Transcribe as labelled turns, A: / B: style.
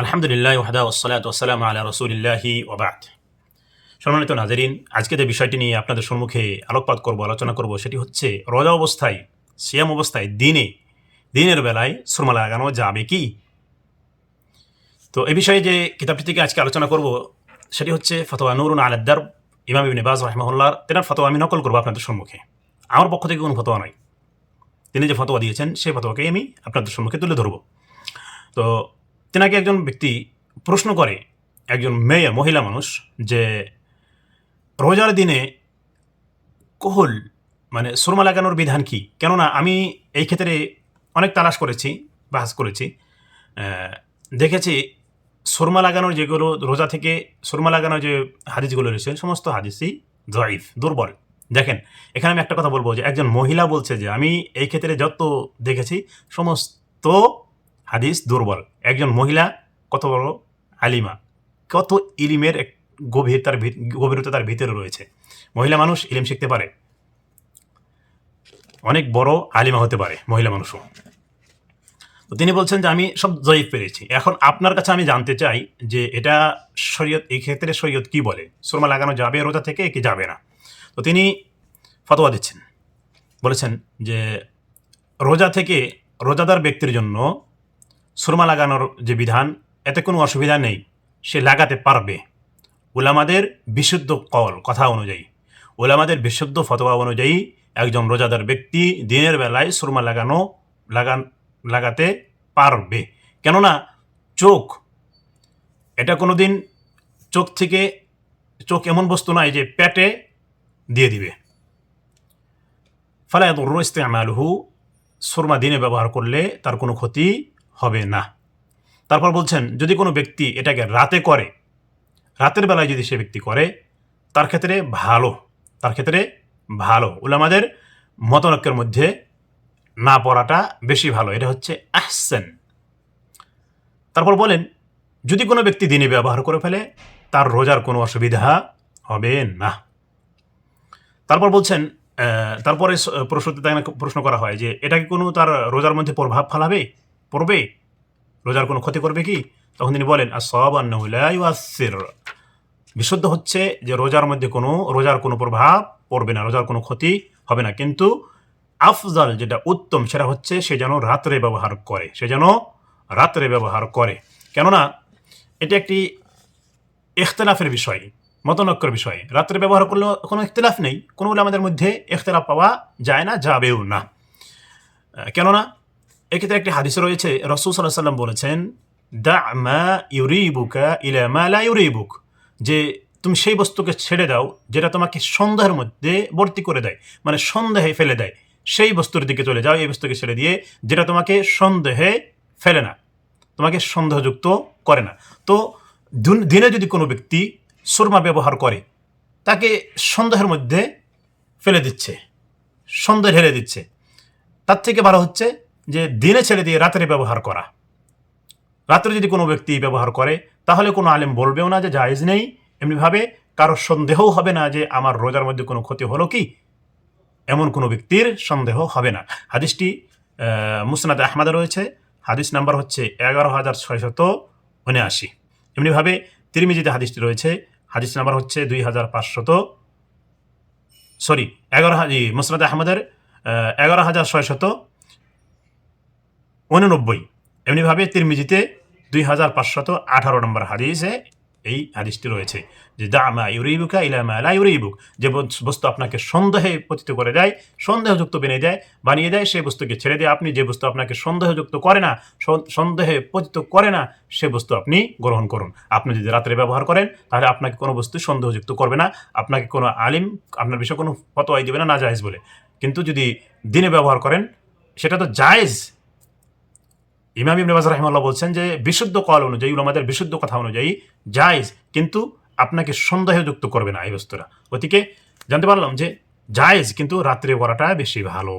A: আলহামদুলিল্লাহ ওয়াহদা ওয়াসসালাতু ওয়াসসালামু আলা রাসূলিল্লাহি ওয়া বা'দ। সম্মানিত নাজেরিন, আজকে যে বিষয়টি নিয়ে আপনাদের সম্মুখে আলোকপাত করব, আলোচনা করব, সেটি হচ্ছে রোজা অবস্থায়, সিয়াম অবস্থায় দিনের বেলায় সুরমা লাগানো যাবে কি? তো এই বিষয়ে যে কিতাবটি থেকে আজকে আলোচনা করব সেটি হচ্ছে ফতোয়া নূরুন আলা দারব, ইমাম ইবনে বাজ রাহিমাহুল্লাহ। তেনার ফতোয়া আমি নকল করব আপনাদের সম্মুখে। আমার পক্ষ থেকে কোনো ফতোয়া নয়। তিনি যে ফতোয়া দিয়েছেন সেই ফতোয়াকে আমি আপনাদের সম্মুখে তুলে ধরব। তো তেনাকে একজন ব্যক্তি প্রশ্ন করে, একজন মহিলা মানুষ, যে রোজার দিনে কোহল মানে সুরমা লাগানোর বিধান কি? কেননা আমি এই ক্ষেত্রে অনেক তালাশ করেছি, বাহাস করেছি, দেখেছি সুরমা লাগানোর যেগুলো রোজা থেকে সুরমা লাগানোর যে হাদিসগুলো রয়েছে সমস্ত হাদিসই জয়ীফ, দুর্বল। দেখেন, এখানে আমি একটা কথা বলবো যে একজন মহিলা বলছে যে আমি এই ক্ষেত্রে যত দেখেছি সমস্ত হাদিস দুর্বল। একজন মহিলা কত বড় আলিমা, কত ইলিমের গভীরতা তার ভিতরে রয়েছে। মহিলা মানুষ ইলিম শিখতে পারে, অনেক বড় আলিমা হতে পারে মহিলা মানুষও। তো তিনি বলছেন যে আমি সব জয়ীফ পেরেছি। এখন আপনার কাছে আমি জানতে চাই যে এটা শরীয়ত, এই ক্ষেত্রে শরীয়ত কি বলে? সুরমা লাগানো যাবে রোজা থেকে কি যাবে না? তো তিনি ফতোয়া দিচ্ছেন, বলেছেন যে রোজা থেকে রোজাদার ব্যক্তির জন্য সুরমা লাগানোর যে বিধান, এতে কোনো অসুবিধা নেই, সে লাগাতে পারবে উলামাদের বিশুদ্ধ কথা অনুযায়ী, উলামাদের বিশুদ্ধ ফতোয়া অনুযায়ী একজন রোজাদার ব্যক্তি দিনের বেলায় সুরমা লাগাতে পারবে। কেননা চোখ, এটা কোনো দিন চোখ এমন বস্তু নয় যে পেটে দিয়ে দিবে। ফালা ইয়াদুররু ইসতিমালুহু, সুরমা দিনে ব্যবহার করলে তার কোনো ক্ষতি হবে না। তারপর বলছেন যদি কোনো ব্যক্তি এটাকে রাতের বেলায় যদি সে ব্যক্তি করে তার ক্ষেত্রে ভালো। উলামাদের মতনৈক্যের মধ্যে না পড়াটা বেশি ভালো, এটা হচ্ছে আহসান। তারপর বলেন যদি কোনো ব্যক্তি দিনে ব্যবহার করে ফেলে তার রোজার কোনো অসুবিধা হবে না। তারপর বলছেন তারপরে প্রশ্ন করা হয় যে এটা কি কোনো তার রোজার মধ্যে প্রভাব পড়বে, রোজার কোনো ক্ষতি করবে কি? তখন তিনি বলেন আস-সাওয়াবু আন্নাহু লা ইউআসসির, বিশুদ্ধ হচ্ছে যে রোজার কোনো প্রভাব পড়বে না, রোজার কোনো ক্ষতি হবে না। কিন্তু আফজাল, যেটা উত্তম, সেটা হচ্ছে সে যেন রাত্রে ব্যবহার করে। কেননা এটা একটি ইখতিলাফের বিষয়, মতনৈক্যের বিষয়। রাত্রে ব্যবহার করলে কোনো ইখতিলাফ নেই, কোনো উলামাদের মধ্যে ইখতিলাফ পাওয়া যায় না, যাবেও না। কেননা এক্ষেত্রে একটি হাদিসে রয়েছে, রাসূল সাল্লাল্লাহু আলাইহি ওয়াসাল্লাম বলেছেন দা মা ইউরিবুকা ইলা মা লা ইউরিবুক, যে তুমি সেই বস্তুকে ছেড়ে দাও যেটা তোমাকে সন্দেহের মধ্যে ভর্তি করে দেয়, মানে সন্দেহে ফেলে দেয়, সেই বস্তুর দিকে চলে যাও, এই বস্তুকে ছেড়ে দিয়ে যেটা তোমাকে সন্দেহে ফেলে না, তোমাকে সন্দেহযুক্ত করে না। তো দিনে যদি কোনো ব্যক্তি সুরমা ব্যবহার করে তাকে সন্দেহের মধ্যে ফেলে দিচ্ছে, সন্দেহ ঢেলে দিচ্ছে, তার থেকে ভালো হচ্ছে যে দিনে ছেড়ে দিয়ে রাত্রে ব্যবহার করা। রাত্রে যদি কোনো ব্যক্তি ব্যবহার করে তাহলে কোনো আলেম বলবেও না যে জায়েজ নেই, এমনিভাবে কারো সন্দেহও হবে না যে আমার রোজার মধ্যে কোনো ক্ষতি হলো কি, এমন কোনো ব্যক্তির সন্দেহ হবে না। হাদিসটি মুসনাদে আহমদে রয়েছে, হাদিস নাম্বার হচ্ছে 11,679। এমনিভাবে তিরমিজিতে হাদিসটি রয়েছে, হাদিস নাম্বার হচ্ছে মুসনাদে আহমদের 11,689। এমনিভাবে তিরমিজিতে 2,518 নম্বর হাদিসে এই হাদিসটি রয়েছে যে দা মা ইউরিবুকা ইলা মা লা ইউরিবুক, যে বস্তু আপনাকে সন্দেহে পতিত করে দেয়, সন্দেহযুক্ত বানিয়ে দেয়, সেই বস্তুকে ছেড়ে দিয়ে আপনি যে বস্তু আপনাকে সন্দেহযুক্ত করে না, সন্দেহে পতিত করে না, সে বস্তু আপনি গ্রহণ করুন। আপনি যদি রাত্রে ব্যবহার করেন তাহলে আপনাকে কোনো বস্তু সন্দেহযুক্ত করবে না, আপনাকে কোনো আলিম আপনার বিষয়ে কোনো ফতোয়া দিবে না জায়েজ বলে। কিন্তু যদি দিনে ব্যবহার করেন সেটা তো জায়েজ। ইমাম ইবনে বাজ রাহিমাহুল্লাহ বলছেন যে বিশুদ্ধ কওল অনুযায়ী, উলামাদের বিশুদ্ধ কথা অনুযায়ী জায়েজ, কিন্তু আপনাকে সন্দেহযুক্ত করবে না এই বস্তুটা। ওদিকে জানতে পারলাম যে জায়েজ, কিন্তু রাত্রে করাটা বেশি ভালো।